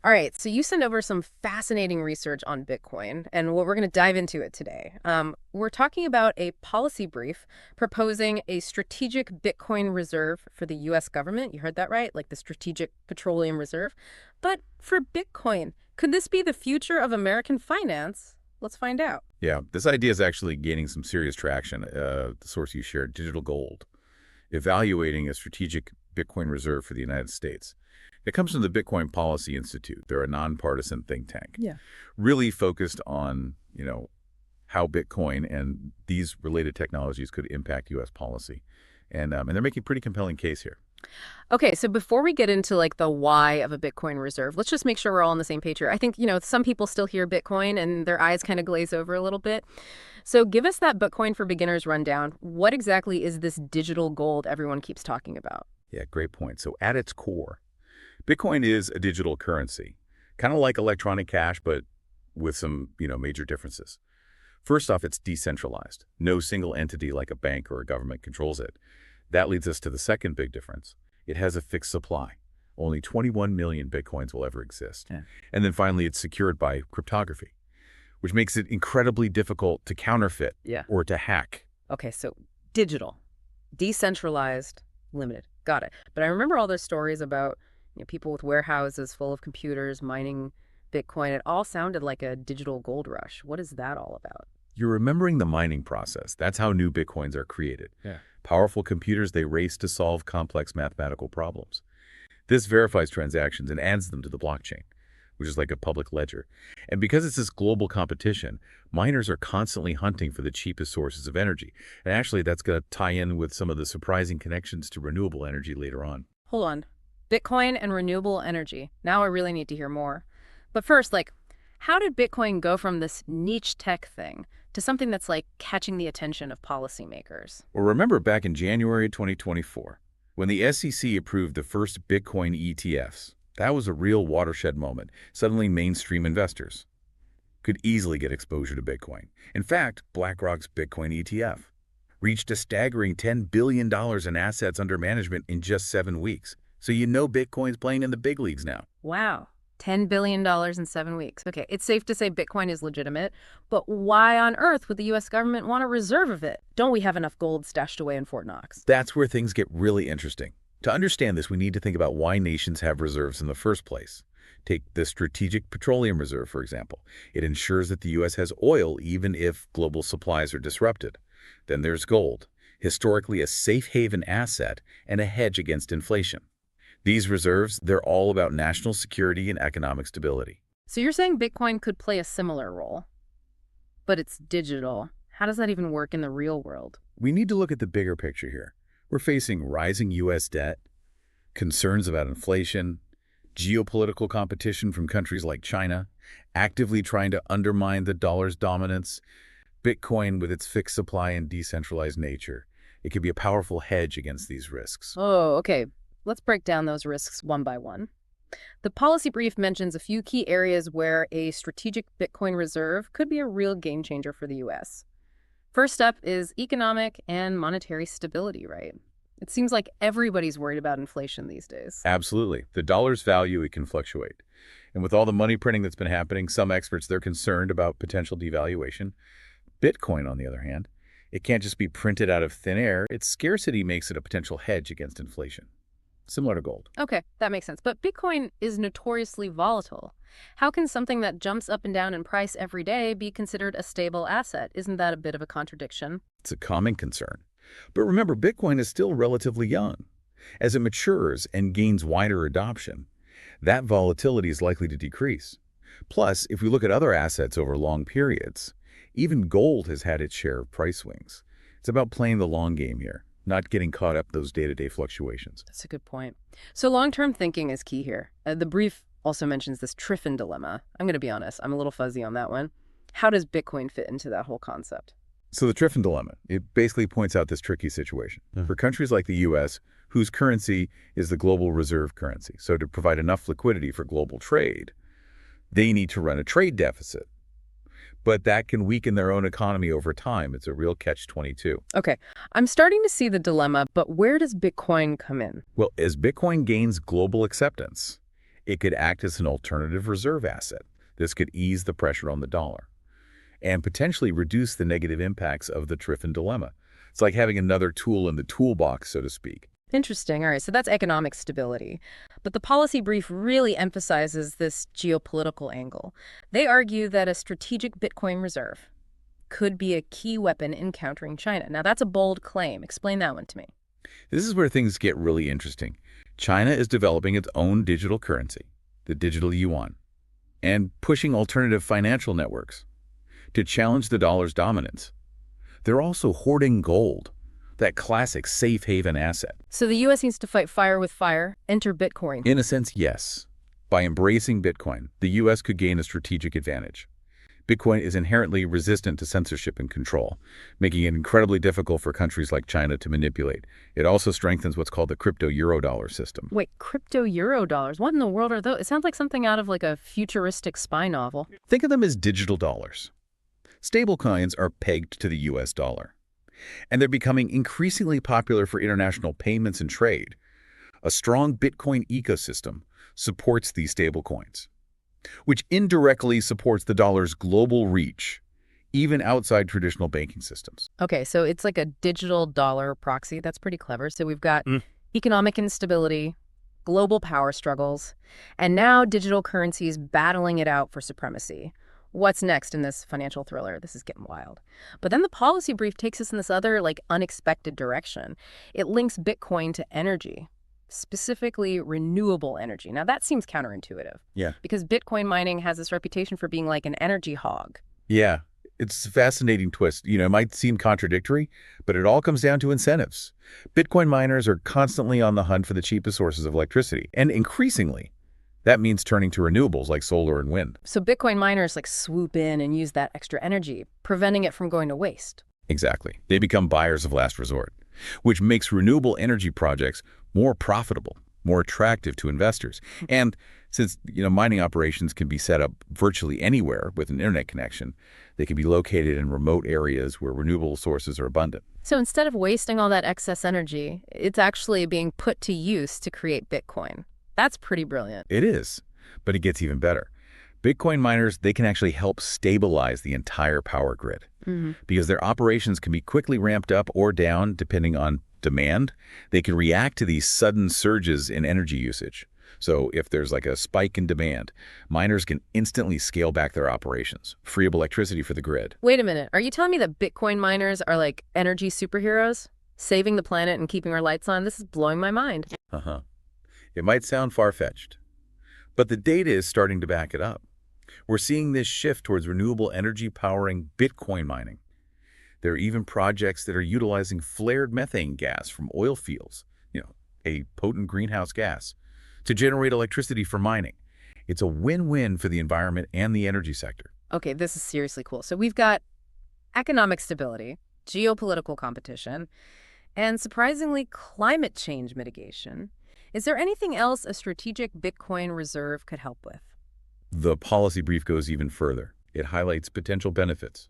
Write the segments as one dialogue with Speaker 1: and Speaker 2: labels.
Speaker 1: All right, so you sent over some fascinating research on Bitcoin, and what we're going to dive into it today. We're talking about a policy brief proposing a strategic Bitcoin reserve for the U.S. government. You heard that right? Like the Strategic Petroleum Reserve. But for Bitcoin, could this be the future of American finance? Let's find out.
Speaker 2: Yeah, this idea is actually gaining some serious traction. The source you shared, Digital Gold, evaluating a strategic Bitcoin reserve for the United States. It comes from the Bitcoin Policy Institute. They're a nonpartisan think tank, really focused on, how Bitcoin and these related technologies could impact U.S. policy. And they're making a pretty compelling case here.
Speaker 1: Okay, so before we get into like the why of a Bitcoin reserve, let's just make sure we're all on the same page here. I think, some people still hear Bitcoin and their eyes kind of glaze over a little bit. So give us that Bitcoin for Beginners rundown. What exactly is this digital gold everyone keeps talking about?
Speaker 2: Yeah, great point. So at its core, Bitcoin is a digital currency, kind of like electronic cash, but with some, major differences. First off, it's decentralized. No single entity like a bank or a government controls it. That leads us to the second big difference. It has a fixed supply. Only 21 million Bitcoins will ever exist. Yeah. And then finally, it's secured by cryptography, which makes it incredibly difficult to counterfeit or to hack.
Speaker 1: Okay, so digital, decentralized, limited. Got it. But I remember all those stories about people with warehouses full of computers mining Bitcoin. It all sounded like a digital gold rush. What is that all about?
Speaker 2: You're remembering the mining process. That's how new Bitcoins are created. Yeah. Powerful computers, they race to solve complex mathematical problems. This verifies transactions and adds them to the blockchain, which is like a public ledger. And because it's this global competition, miners are constantly hunting for the cheapest sources of energy. And actually, that's going to tie in with some of the surprising connections to renewable energy later on.
Speaker 1: Hold on. Bitcoin and renewable energy. Now I really need to hear more. But first, how did Bitcoin go from this niche tech thing to something that's catching the attention of policymakers?
Speaker 2: Well, remember back in January 2024, when the SEC approved the first Bitcoin ETFs, that was a real watershed moment. Suddenly, mainstream investors could easily get exposure to Bitcoin. In fact, BlackRock's Bitcoin ETF reached a staggering $10 billion in assets under management in just 7 weeks. So Bitcoin's playing in the big leagues now.
Speaker 1: Wow. $10 billion in 7 weeks. Okay, it's safe to say Bitcoin is legitimate, but why on earth would the U.S. government want a reserve of it? Don't we have enough gold stashed away in Fort Knox?
Speaker 2: That's where things get really interesting. To understand this, we need to think about why nations have reserves in the first place. Take the Strategic Petroleum Reserve, for example. It ensures that the U.S. has oil even if global supplies are disrupted. Then there's gold, historically a safe haven asset and a hedge against inflation. These reserves, they're all about national security and economic stability.
Speaker 1: So you're saying Bitcoin could play a similar role, but it's digital. How does that even work in the real world?
Speaker 2: We need to look at the bigger picture here. We're facing rising U.S. debt, concerns about inflation, geopolitical competition from countries like China, actively trying to undermine the dollar's dominance. Bitcoin, with its fixed supply and decentralized nature, it could be a powerful hedge against these risks.
Speaker 1: Oh, okay. Let's break down those risks one by one. The policy brief mentions a few key areas where a strategic Bitcoin reserve could be a real game changer for the U.S. First up is economic and monetary stability, right? It seems like everybody's worried about inflation these days.
Speaker 2: Absolutely. The dollar's value, it can fluctuate. And with all the money printing that's been happening, some experts, they're concerned about potential devaluation. Bitcoin, on the other hand, it can't just be printed out of thin air. Its scarcity makes it a potential hedge against inflation. Similar to gold.
Speaker 1: Okay, that makes sense. But Bitcoin is notoriously volatile. How can something that jumps up and down in price every day be considered a stable asset? Isn't that a bit of a contradiction?
Speaker 2: It's a common concern. But remember, Bitcoin is still relatively young. As it matures and gains wider adoption, that volatility is likely to decrease. Plus, if we look at other assets over long periods, even gold has had its share of price swings. It's about playing the long game here, not getting caught up those day-to-day fluctuations.
Speaker 1: That's a good point. So long-term thinking is key here. The brief also mentions this Triffin dilemma. I'm going to be honest, I'm a little fuzzy on that one. How does Bitcoin fit into that whole concept?
Speaker 2: So the Triffin dilemma, it basically points out this tricky situation. For countries like the U.S., whose currency is the global reserve currency, so to provide enough liquidity for global trade, they need to run a trade deficit. But that can weaken their own economy over time. It's a real catch-22.
Speaker 1: Okay, I'm starting to see the dilemma, but where does Bitcoin come in?
Speaker 2: Well, as Bitcoin gains global acceptance, It could act as an alternative reserve asset. This could ease the pressure on the dollar and potentially reduce the negative impacts of the Triffin dilemma. It's like having another tool in the toolbox, so to speak.
Speaker 1: Interesting. All right, so that's economic stability. But the policy brief really emphasizes this geopolitical angle. They argue that a strategic Bitcoin reserve could be a key weapon in countering China. Now, that's a bold claim. Explain that one to me.
Speaker 2: This is where things get really interesting. China is developing its own digital currency, the digital yuan, and pushing alternative financial networks to challenge the dollar's dominance. They're also hoarding gold, that classic safe haven asset.
Speaker 1: So the U.S. needs to fight fire with fire, enter Bitcoin.
Speaker 2: In a sense, yes. By embracing Bitcoin, the U.S. could gain a strategic advantage. Bitcoin is inherently resistant to censorship and control, making it incredibly difficult for countries like China to manipulate. It also strengthens what's called the crypto-eurodollar system.
Speaker 1: Wait, crypto-eurodollars? What in the world are those? It sounds like something out of like a futuristic spy novel.
Speaker 2: Think of them as digital dollars. Stablecoins are pegged to the U.S. dollar, and they're becoming increasingly popular for international payments and trade. A strong Bitcoin ecosystem supports these stablecoins, which indirectly supports the dollar's global reach, even outside traditional banking systems.
Speaker 1: Okay, so it's like a digital dollar proxy. That's pretty clever. So we've got economic instability, global power struggles, and now digital currencies battling it out for supremacy. What's next in this financial thriller? This is getting wild. But then the policy brief takes us in this other, unexpected direction. It links Bitcoin to energy, specifically renewable energy. Now, that seems counterintuitive.
Speaker 2: Yeah.
Speaker 1: Because Bitcoin mining has this reputation for being like an energy hog.
Speaker 2: Yeah. It's a fascinating twist. It might seem contradictory, but it all comes down to incentives. Bitcoin miners are constantly on the hunt for the cheapest sources of electricity, and increasingly, that means turning to renewables like solar and wind.
Speaker 1: So Bitcoin miners swoop in and use that extra energy, preventing it from going to waste.
Speaker 2: Exactly. They become buyers of last resort, which makes renewable energy projects more profitable, more attractive to investors. And since mining operations can be set up virtually anywhere with an internet connection, they can be located in remote areas where renewable sources are abundant.
Speaker 1: So instead of wasting all that excess energy, it's actually being put to use to create Bitcoin. That's pretty brilliant.
Speaker 2: It is, but it gets even better. Bitcoin miners, they can actually help stabilize the entire power grid because their operations can be quickly ramped up or down depending on demand. They can react to these sudden surges in energy usage. So if there's a spike in demand, miners can instantly scale back their operations, free up electricity for the grid.
Speaker 1: Wait a minute. Are you telling me that Bitcoin miners are like energy superheroes, saving the planet and keeping our lights on? This is blowing my mind.
Speaker 2: It might sound far-fetched, but the data is starting to back it up. We're seeing this shift towards renewable energy powering Bitcoin mining. There are even projects that are utilizing flared methane gas from oil fields, a potent greenhouse gas, to generate electricity for mining. It's a win-win for the environment and the energy sector.
Speaker 1: Okay, this is seriously cool. So we've got economic stability, geopolitical competition, and surprisingly, climate change mitigation. Is there anything else a strategic Bitcoin reserve could help with?
Speaker 2: The policy brief goes even further. It highlights potential benefits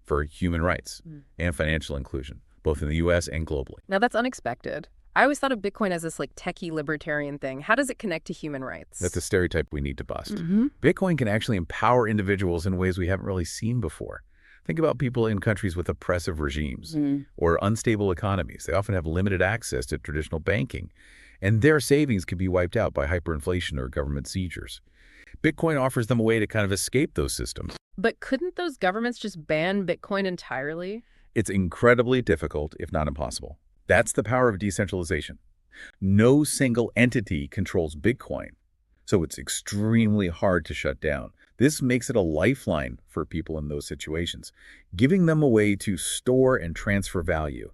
Speaker 2: for human rights and financial inclusion, both in the U.S. and globally.
Speaker 1: Now, that's unexpected. I always thought of Bitcoin as this techie libertarian thing. How does it connect to human rights?
Speaker 2: That's a stereotype we need to bust. Bitcoin can actually empower individuals in ways we haven't really seen before. Think about people in countries with oppressive regimes or unstable economies. They often have limited access to traditional banking, and their savings can be wiped out by hyperinflation or government seizures. Bitcoin offers them a way to kind of escape those systems.
Speaker 1: But couldn't those governments just ban Bitcoin entirely?
Speaker 2: It's incredibly difficult, if not impossible. That's the power of decentralization. No single entity controls Bitcoin, so it's extremely hard to shut down. This makes it a lifeline for people in those situations, giving them a way to store and transfer value.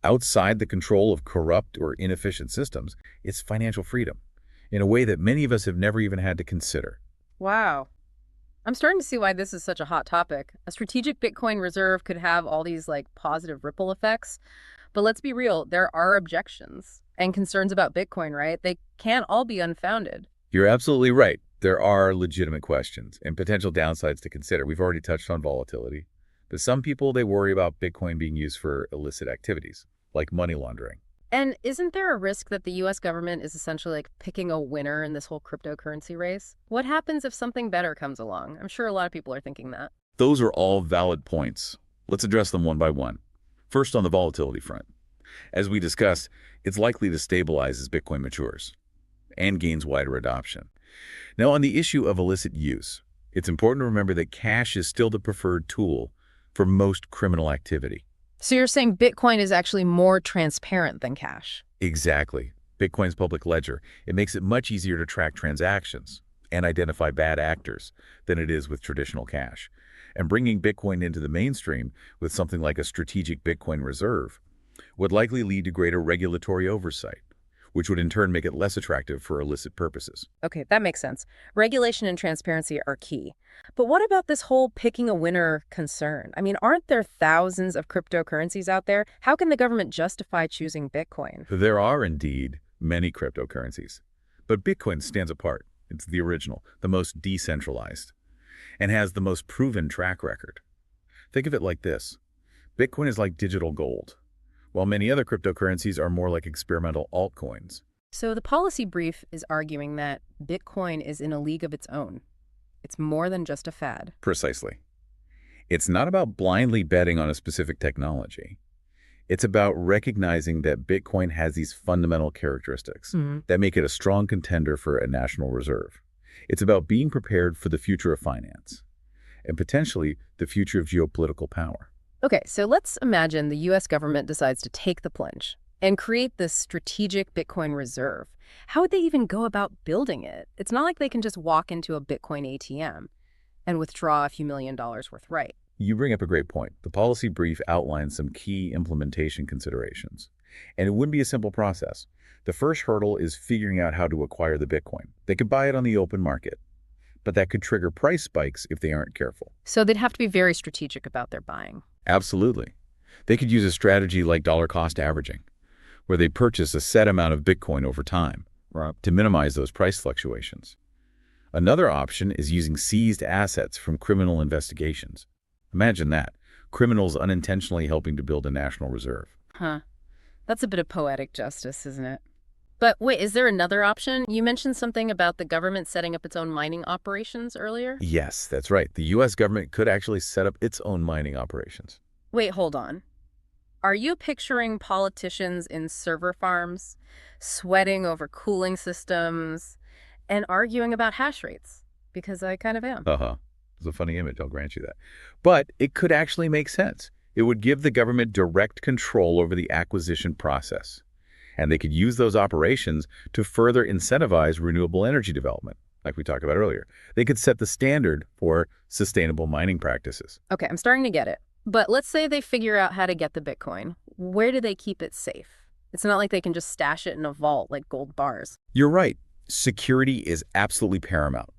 Speaker 2: Outside the control of corrupt or inefficient systems, it's financial freedom in a way that many of us have never even had to consider.
Speaker 1: Wow. I'm starting to see why this is such a hot topic. A strategic Bitcoin reserve could have all these positive ripple effects. But let's be real, there are objections and concerns about Bitcoin, right? They can't all be unfounded.
Speaker 2: You're absolutely right. There are legitimate questions and potential downsides to consider. We've already touched on volatility. But some people, they worry about Bitcoin being used for illicit activities, like money laundering.
Speaker 1: And isn't there a risk that the U.S. government is essentially like picking a winner in this whole cryptocurrency race? What happens if something better comes along? I'm sure a lot of people are thinking that.
Speaker 2: Those are all valid points. Let's address them one by one. First, on the volatility front. As we discussed, it's likely to stabilize as Bitcoin matures and gains wider adoption. Now, on the issue of illicit use, it's important to remember that cash is still the preferred tool for most criminal activity.
Speaker 1: So you're saying Bitcoin is actually more transparent than cash?
Speaker 2: Exactly. Bitcoin's public ledger, it makes it much easier to track transactions and identify bad actors than it is with traditional cash. And bringing Bitcoin into the mainstream with something like a strategic Bitcoin reserve would likely lead to greater regulatory oversight, which would in turn make it less attractive for illicit purposes.
Speaker 1: Okay, that makes sense. Regulation and transparency are key. But what about this whole picking a winner concern? I mean, aren't there thousands of cryptocurrencies out there? How can the government justify choosing Bitcoin?
Speaker 2: There are indeed many cryptocurrencies, but Bitcoin stands apart. It's the original, the most decentralized, and has the most proven track record. Think of it like this. Bitcoin is like digital gold, while many other cryptocurrencies are more like experimental altcoins.
Speaker 1: So the policy brief is arguing that Bitcoin is in a league of its own. It's more than just a fad.
Speaker 2: Precisely. It's not about blindly betting on a specific technology. It's about recognizing that Bitcoin has these fundamental characteristics that make it a strong contender for a national reserve. It's about being prepared for the future of finance and potentially the future of geopolitical power.
Speaker 1: Okay, so let's imagine the U.S. government decides to take the plunge and create this strategic Bitcoin reserve. How would they even go about building it? It's not like they can just walk into a Bitcoin ATM and withdraw a few $1,000,000 worth, right?
Speaker 2: You bring up a great point. The policy brief outlines some key implementation considerations, and it wouldn't be a simple process. The first hurdle is figuring out how to acquire the Bitcoin. They could buy it on the open market, but that could trigger price spikes if they aren't careful.
Speaker 1: So they'd have to be very strategic about their buying.
Speaker 2: Absolutely. They could use a strategy like dollar cost averaging, where they purchase a set amount of Bitcoin over time to minimize those price fluctuations. Another option is using seized assets from criminal investigations. Imagine that, criminals unintentionally helping to build a national reserve.
Speaker 1: Huh. That's a bit of poetic justice, isn't it? But wait, is there another option? You mentioned something about the government setting up its own mining operations earlier?
Speaker 2: Yes, that's right. The U.S. government could actually set up its own mining operations.
Speaker 1: Wait, hold on. Are you picturing politicians in server farms, sweating over cooling systems, and arguing about hash rates? Because I kind of am.
Speaker 2: It's a funny image, I'll grant you that. But it could actually make sense. It would give the government direct control over the acquisition process. And they could use those operations to further incentivize renewable energy development, like we talked about earlier. They could set the standard for sustainable mining practices.
Speaker 1: Okay, I'm starting to get it. But let's say they figure out how to get the Bitcoin. Where do they keep it safe? It's not like they can just stash it in a vault like gold bars.
Speaker 2: You're right. Security is absolutely paramount.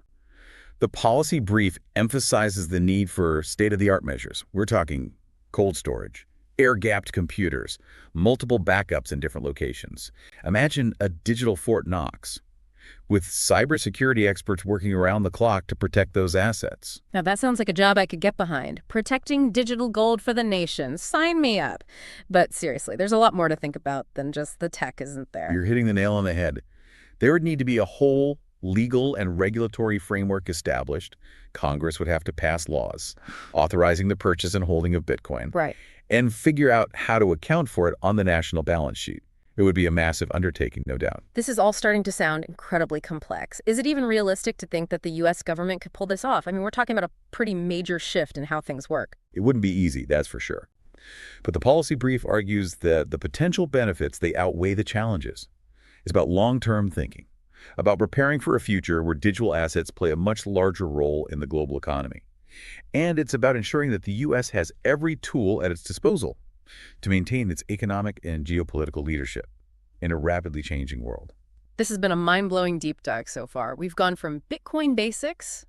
Speaker 2: The policy brief emphasizes the need for state-of-the-art measures. We're talking cold storage, air-gapped computers, multiple backups in different locations. Imagine a digital Fort Knox with cybersecurity experts working around the clock to protect those assets.
Speaker 1: Now that sounds like a job I could get behind. Protecting digital gold for the nation. Sign me up. But seriously, there's a lot more to think about than just the tech, isn't there?
Speaker 2: You're hitting the nail on the head. There would need to be a whole legal and regulatory framework established. Congress would have to pass laws authorizing the purchase and holding of Bitcoin.
Speaker 1: Right.
Speaker 2: And figure out how to account for it on the national balance sheet. It would be a massive undertaking, no doubt.
Speaker 1: This is all starting to sound incredibly complex. Is it even realistic to think that the U.S. government could pull this off? I mean, we're talking about a pretty major shift in how things work.
Speaker 2: It wouldn't be easy, that's for sure. But the policy brief argues that the potential benefits, they outweigh the challenges. It's about long-term thinking, about preparing for a future where digital assets play a much larger role in the global economy. And it's about ensuring that the U.S. has every tool at its disposal to maintain its economic and geopolitical leadership in a rapidly changing world.
Speaker 1: This has been a mind-blowing deep dive so far. We've gone from Bitcoin basics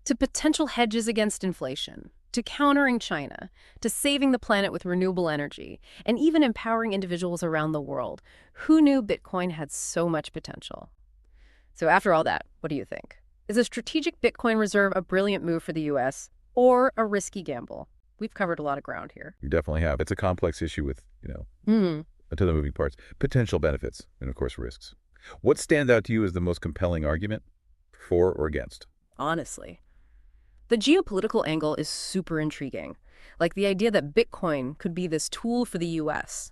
Speaker 1: to potential hedges against inflation, to countering China, to saving the planet with renewable energy, and even empowering individuals around the world. Who knew Bitcoin had so much potential? So after all that, what do you think? Is a strategic Bitcoin reserve a brilliant move for the U.S. or a risky gamble? We've covered a lot of ground here.
Speaker 2: You definitely have. It's a complex issue with, to the moving parts, potential benefits, and of course risks. What stands out to you as the most compelling argument, for or against?
Speaker 1: Honestly, the geopolitical angle is super intriguing. Like the idea that Bitcoin could be this tool for the US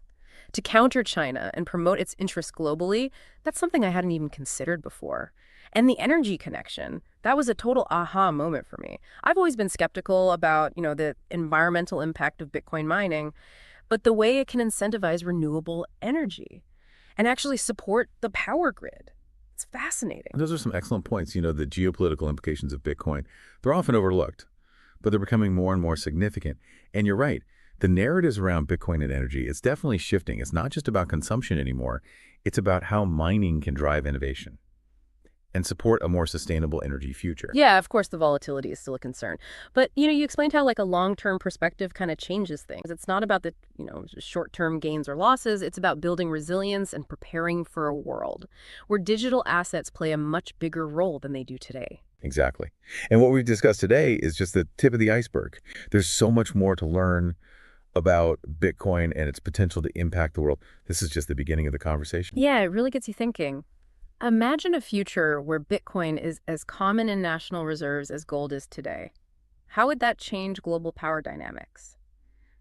Speaker 1: to counter China and promote its interests globally, that's something I hadn't even considered before. And the energy connection, that was a total aha moment for me. I've always been skeptical about, the environmental impact of Bitcoin mining, but the way it can incentivize renewable energy and actually support the power grid. It's fascinating.
Speaker 2: Those are some excellent points. The geopolitical implications of Bitcoin, they're often overlooked, but they're becoming more and more significant. And you're right, the narratives around Bitcoin and energy, it's definitely shifting. It's not just about consumption anymore. It's about how mining can drive innovation and support a more sustainable energy future.
Speaker 1: Yeah, of course, the volatility is still a concern. But, you explained how a long-term perspective kind of changes things. It's not about the, short-term gains or losses. It's about building resilience and preparing for a world where digital assets play a much bigger role than they do today.
Speaker 2: Exactly. And what we've discussed today is just the tip of the iceberg. There's so much more to learn about Bitcoin and its potential to impact the world. This is just the beginning of the conversation.
Speaker 1: Yeah, it really gets you thinking. Imagine a future where Bitcoin is as common in national reserves as gold is today. How would that change global power dynamics?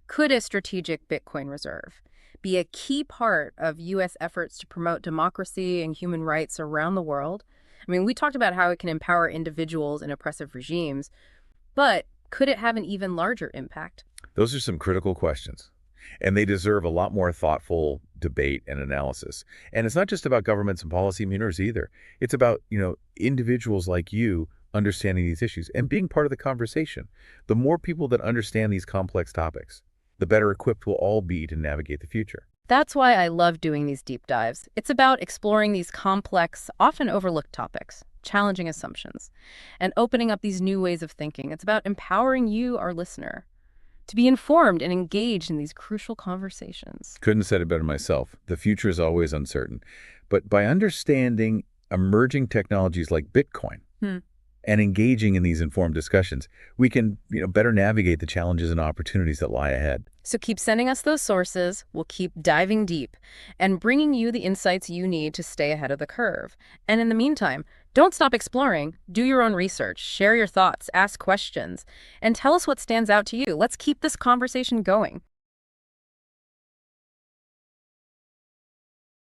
Speaker 1: Could a strategic Bitcoin reserve be a key part of U.S. efforts to promote democracy and human rights around the world? I mean, we talked about how it can empower individuals in oppressive regimes, but could it have an even larger impact?
Speaker 2: Those are some critical questions, and they deserve a lot more thoughtful debate and analysis. And it's not just about governments and policymakers either. It's about, individuals like you understanding these issues and being part of the conversation. The more people that understand these complex topics, the better equipped we'll all be to navigate the future.
Speaker 1: That's why I love doing these deep dives. It's about exploring these complex, often overlooked topics, challenging assumptions, and opening up these new ways of thinking. It's about empowering you, our listener, to be informed and engaged in these crucial conversations.
Speaker 2: Couldn't have said it better myself. The future is always uncertain. But by understanding emerging technologies like Bitcoin and engaging in these informed discussions, we can better navigate the challenges and opportunities that lie ahead.
Speaker 1: So keep sending us those sources. We'll keep diving deep and bringing you the insights you need to stay ahead of the curve. And in the meantime, don't stop exploring. Do your own research, share your thoughts, ask questions, and tell us what stands out to you. Let's keep this conversation going.